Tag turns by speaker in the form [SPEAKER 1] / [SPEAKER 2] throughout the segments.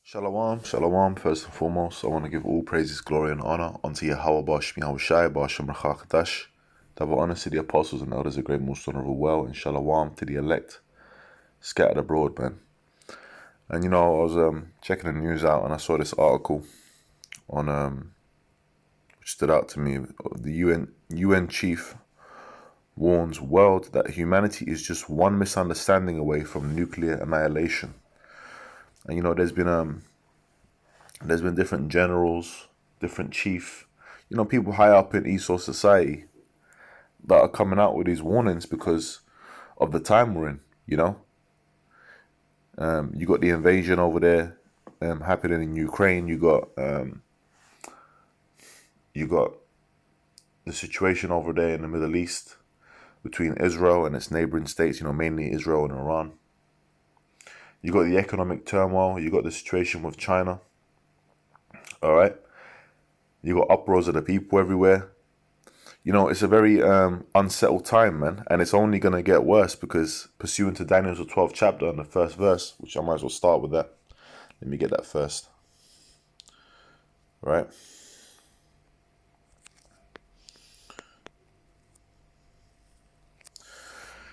[SPEAKER 1] Shalom, shalom. First and foremost, I want to give all praises, glory, and honor unto Yahweh Bashmi Yahushai, Bashem Rachakadash. Double honor to the apostles and elders, a great millstone of a well, and shalom to the elect, scattered abroad, man. And I was checking the news out, and I saw this article on which stood out to me. The UN chief warns world that humanity is just one misunderstanding away from nuclear annihilation. And there's been different generals, different chief, people high up in Esau society that are coming out with these warnings because of the time we're in. You got the invasion over there happening in Ukraine. You got the situation over there in the Middle East between Israel and its neighboring states. Mainly Israel and Iran. You got the economic turmoil. You got the situation with China. All right. You got uproars of the people everywhere. It's a very unsettled time, man. And it's only going to get worse because pursuant to Daniel's 12th chapter and the first verse, which I might as well start with that. Let me get that first. Right.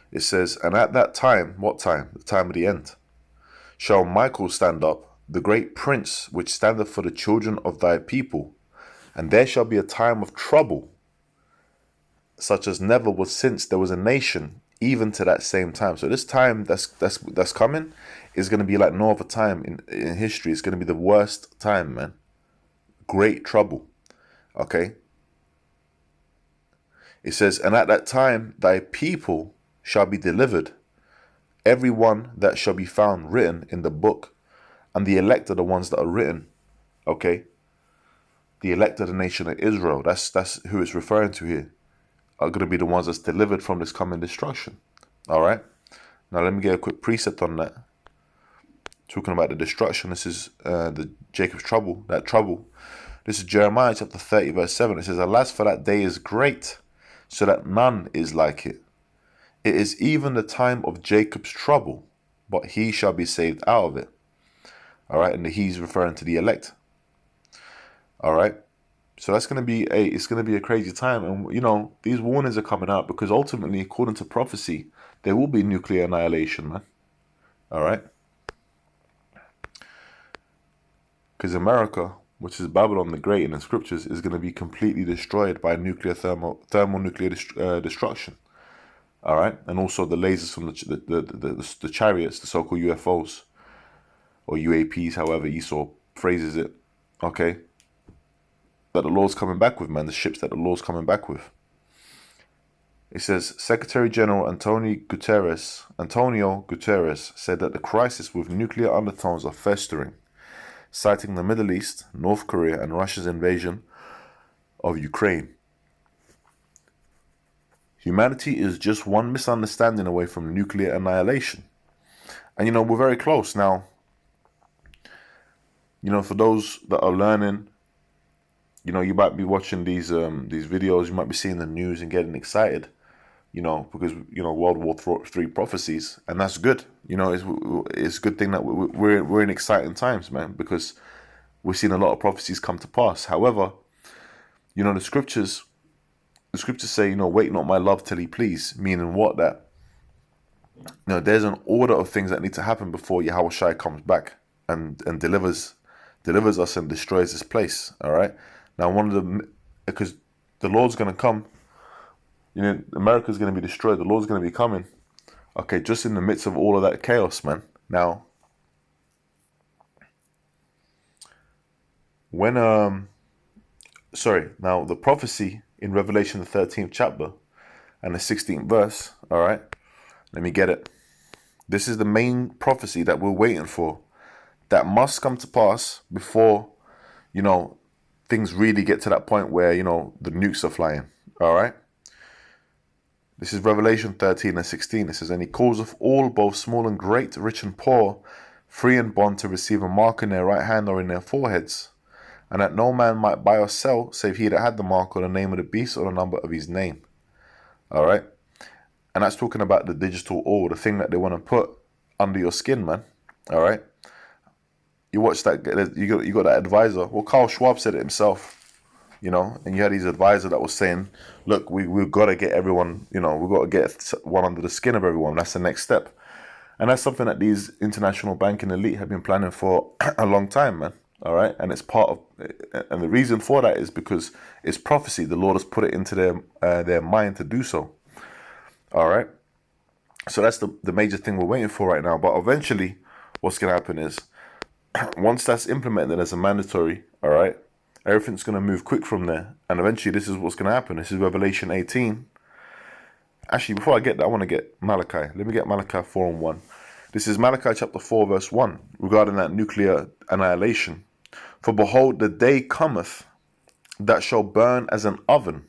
[SPEAKER 1] It says, and at that time, what time? The time of the end. Shall Michael stand up, the great prince which standeth for the children of thy people, and there shall be a time of trouble, such as never was since there was a nation, even to that same time. So this time that's coming is going to be like no other time in history. It's going to be the worst time, man. Great trouble. Okay. It says, and at that time thy people shall be delivered, every one that shall be found written in the book, and the elect are the ones that are written. Okay. The elect of the nation of Israel. That's who it's referring to here. Are going to be the ones that's delivered from this coming destruction. All right. Now let me get a quick precept on that. Talking about the destruction. This is the Jacob's trouble. That trouble. This is Jeremiah chapter 30 verse 7. It says, alas, for that day is great, so that none is like it. It is even the time of Jacob's trouble, but he shall be saved out of it. All right. And he's referring to the elect. All right. So it's going to be a crazy time. And, these warnings are coming out because ultimately, according to prophecy, there will be nuclear annihilation, man. All right. Because America, which is Babylon the Great in the scriptures, is going to be completely destroyed by thermonuclear destruction. All right. And also the lasers from the chariots, the so-called UFOs or UAPs, however Esau phrases it. Okay. That the Lord's coming back with, man. The ships that the Lord's coming back with. It says, Secretary General Antonio Guterres said that the crisis with nuclear undertones are festering, citing the Middle East, North Korea, and Russia's invasion of Ukraine. Humanity is just one misunderstanding away from nuclear annihilation. And, we're very close now. For those that are learning, you might be watching these videos, you might be seeing the news and getting excited, because, World War III prophecies, and that's good. It's a good thing that we're in exciting times, man, because we're seeing a lot of prophecies come to pass. However, the scriptures say, wait not my love till he please, meaning what? That, there's an order of things that need to happen before Yahushai comes back and delivers us and destroys this place. All right. Now, because the Lord's going to come, America's going to be destroyed. The Lord's going to be coming. Okay, just in the midst of all of that chaos, man. Now, now the prophecy in Revelation, the 13th chapter and the 16th verse, all right, let me get it. This is the main prophecy that we're waiting for, that must come to pass before, things really get to that point where, the nukes are flying. All right. This is Revelation 13 and 16. It says, and he causeth all, both small and great, rich and poor, free and bond, to receive a mark in their right hand or in their foreheads, and that no man might buy or sell, save he that had the mark or the name of the beast or the number of his name. All right. And that's talking about the digital ore, the thing that they want to put under your skin, man. All right. you watch that, you got that advisor. Well, Carl Schwab said it himself, and you had his advisor that was saying, look, we've got to get everyone, we've got to get one under the skin of everyone. That's the next step. And that's something that these international banking elite have been planning for a long time, man. All right. And it's and the reason for that is because it's prophecy. The Lord has put it into their mind to do so. All right. So that's the major thing we're waiting for right now. But eventually, what's going to happen is, once that's implemented as a mandatory, all right, everything's going to move quick from there. And eventually, this is what's going to happen. This is Revelation 18. Actually, before I get that, I want to get Malachi. Let me get Malachi 4:1. This is Malachi chapter 4, verse 1, regarding that nuclear annihilation. For behold, the day cometh that shall burn as an oven,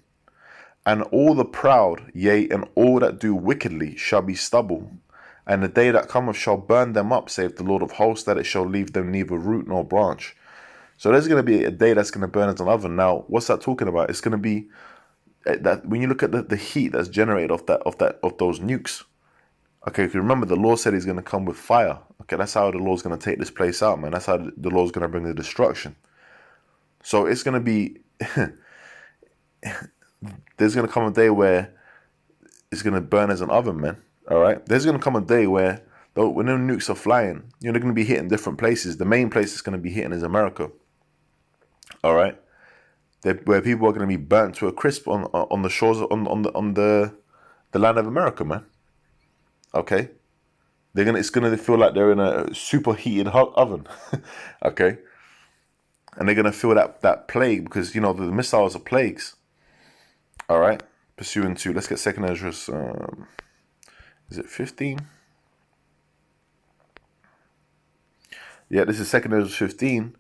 [SPEAKER 1] and all the proud, yea, and all that do wickedly shall be stubble. And the day that cometh shall burn them up, saith the Lord of hosts, that it shall leave them neither root nor branch. So there's going to be a day that's going to burn as an oven. Now, what's that talking about? It's going to be that when you look at the heat that's generated of those nukes. Okay, if you remember, the Lord said He's going to come with fire. Okay, that's how the Lord's going to take this place out, man. That's how the Lord's going to bring the destruction. So it's going to be, there's going to come a day where it's going to burn as an oven, man. All right? There's going to come a day where, when the nukes are flying, they're going to be hitting different places. The main place it's going to be hitting is America. All right? Where people are going to be burnt to a crisp on the shores, on the land of America, man. Okay? It's gonna feel like they're in a super heated hot oven. Okay? And they're gonna feel that plague, because the missiles are plagues. All right? Pursuant to, let's get 2nd Ezra, is it 15? Yeah, this is 2nd Ezra 15,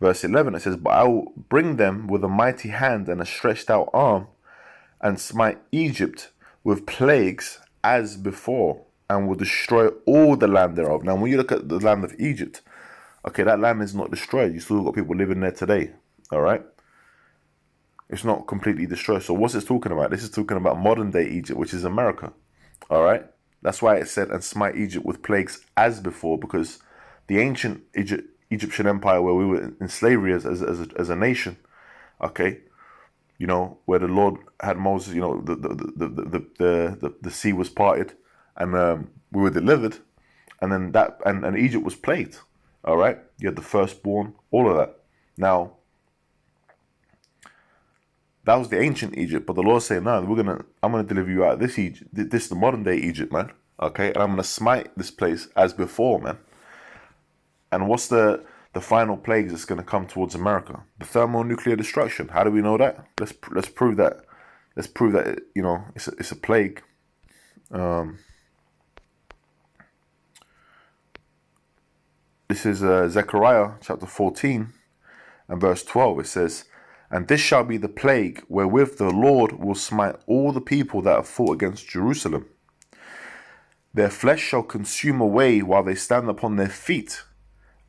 [SPEAKER 1] verse 11. It says, but I will bring them with a mighty hand and a stretched out arm, and smite Egypt with plagues as before, and will destroy all the land thereof. Now, when you look at the land of Egypt, okay, that land is not destroyed. You still got people living there today. All right? It's not completely destroyed. So what's it talking about? This is talking about modern day Egypt, which is America. All right? That's why it said, and smite Egypt with plagues as before, because the ancient Egyptian empire, where we were in slavery as a nation, okay, where the Lord had Moses, the sea was parted, and we were delivered, and then and Egypt was plagued. All right, you had the firstborn, all of that. Now, that was the ancient Egypt, but the Lord said, "No, I'm gonna deliver you out of this Egypt. This is the modern day Egypt, man. Okay, and I'm gonna smite this place as before, man." And what's the final plagues that's gonna come towards America? The thermonuclear destruction. How do we know that? Let's prove that. Let's prove that it's a plague. This is Zechariah chapter 14 and verse 12. It says, and this shall be the plague wherewith the Lord will smite all the people that have fought against Jerusalem. Their flesh shall consume away while they stand upon their feet,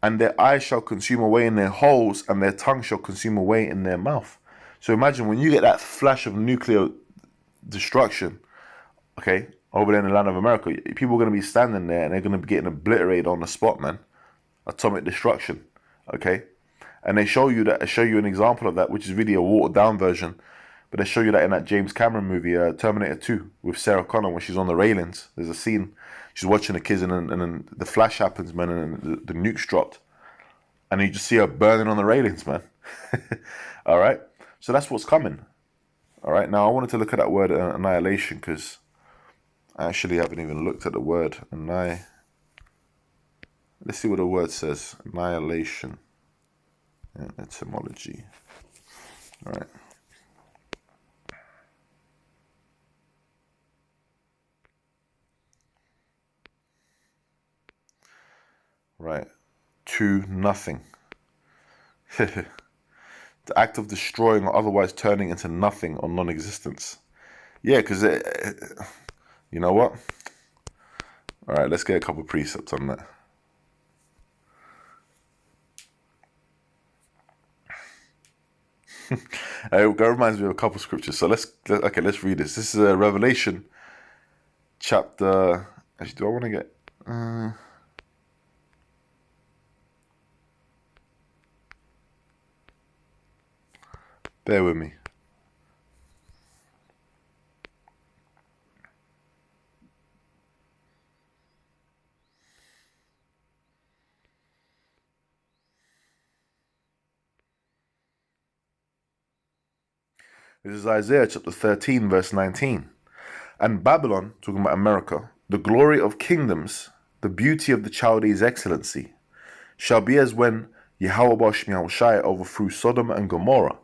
[SPEAKER 1] and their eyes shall consume away in their holes, and their tongue shall consume away in their mouth. So imagine when you get that flash of nuclear destruction, okay, over there in the land of America, people are going to be standing there and they're going to be getting obliterated on the spot, man. Atomic destruction, okay? And they show you an example of that, which is really a watered down version, but they show you that in that James Cameron movie, Terminator 2, with Sarah Connor, when she's on the railings. There's a scene, she's watching the kids, and then the flash happens, man, and the nuke's dropped, and you just see her burning on the railings, man. All right, so that's what's coming. All right, now I wanted to look at that word annihilation, because I actually haven't even looked at the word Let's see what the word says. Annihilation. Etymology. All right. Right. To nothing. The act of destroying or otherwise turning into nothing or non-existence. Yeah, because you know what? All right, let's get a couple precepts on that. It reminds me of a couple scriptures. So let's read this. This is Revelation chapter. Actually, do I want to get? Bear with me. This is Isaiah chapter 13, verse 19. And Babylon, talking about America, the glory of kingdoms, the beauty of the Chaldees' excellency, shall be as when Yahweh Shai overthrew Sodom and Gomorrah.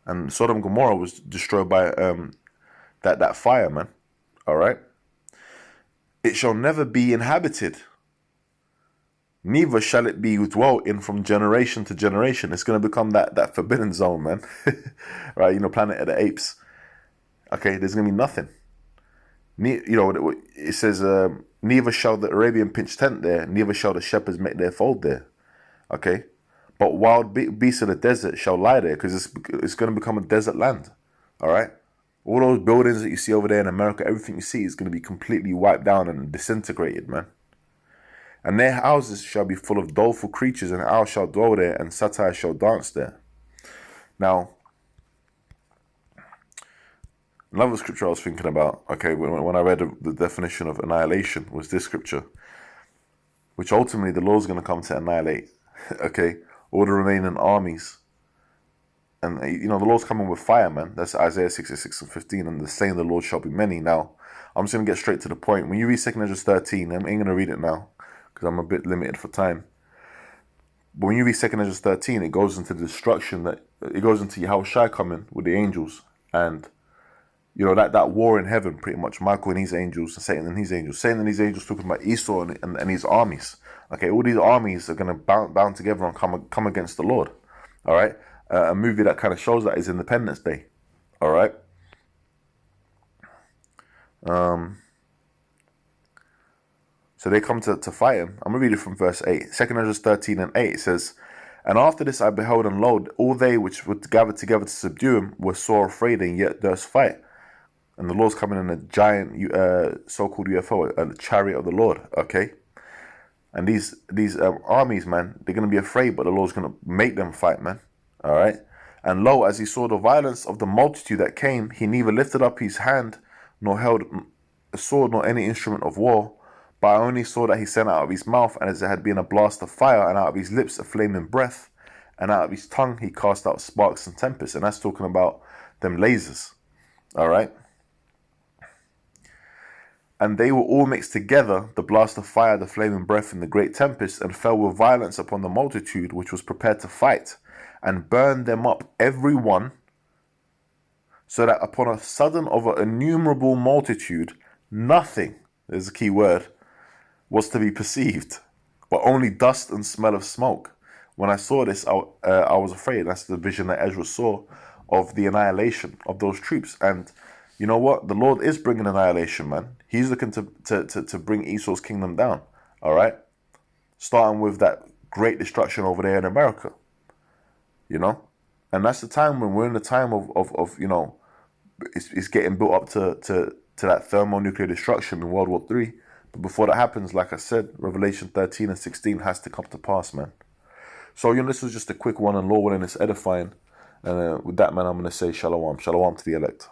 [SPEAKER 1] And Sodom and Gomorrah was destroyed by that fire, man. Alright? It shall never be inhabited, neither shall it be dwelt in from generation to generation. It's going to become that forbidden zone, man. Right? You know, Planet of the Apes. Okay, there's going to be nothing. You know, it says, neither shall the Arabian pitch tent there, neither shall the shepherds make their fold there. Okay? But wild beasts of the desert shall lie there, because it's going to become a desert land. Alright? All those buildings that you see over there in America, everything you see is going to be completely wiped down and disintegrated, man. And their houses shall be full of doleful creatures, and owls shall dwell there, and satyrs shall dance there. Now, another scripture I was thinking about, okay, when I read the definition of annihilation, was this scripture, which ultimately the Lord's going to come to annihilate, okay, all the remaining armies. And, you know, the Lord's coming with fire, man. That's Isaiah 66 and 15, and the saying of the Lord shall be many. Now, I'm just going to get straight to the point. When you read 2 Ezra 13, I ain't going to read it now, because I'm a bit limited for time. But when you read 2 Ezra 13, it goes into the destruction, it goes into Yahushua coming with the angels, and you know, that war in heaven, pretty much, Michael and his angels, and Satan and his angels. Satan and his angels talking about Esau and his armies. Okay, all these armies are going to bound together and come against the Lord. All right, a movie that kind of shows that is Independence Day. All right. So they come to fight him. I'm going to read it from verse 8. 2 Ezra 13 and 8, it says, and after this I beheld, and lo, all they which were gathered together to subdue him were sore afraid, and yet durst fight. And the Lord's coming in a giant so-called UFO, a chariot of the Lord, okay? And these armies, man, they're going to be afraid, but the Lord's going to make them fight, man, all right? And lo, as he saw the violence of the multitude that came, he neither lifted up his hand, nor held a sword, nor any instrument of war, but I only saw that he sent out of his mouth, and as it had been a blast of fire, and out of his lips a flaming breath, and out of his tongue he cast out sparks and tempests. And that's talking about them lasers, all right? And they were all mixed together, the blast of fire, the flaming breath, and the great tempest, and fell with violence upon the multitude which was prepared to fight, and burned them up every one, so that upon a sudden of an innumerable multitude, nothing, there's a key word, was to be perceived, but only dust and smell of smoke. When I saw this, I was afraid. That's the vision that Ezra saw of the annihilation of those troops. And you know what? The Lord is bringing annihilation, man. He's looking to bring Esau's kingdom down, all right? Starting with that great destruction over there in America, you know? And that's the time when we're in the time of you know, it's getting built up to that thermonuclear destruction in World War III. But before that happens, like I said, Revelation 13 and 16 has to come to pass, man. So, you know, this was just a quick one, and Lord willing, it's edifying. And with that, man, I'm going to say shalom. Shalom to the elect.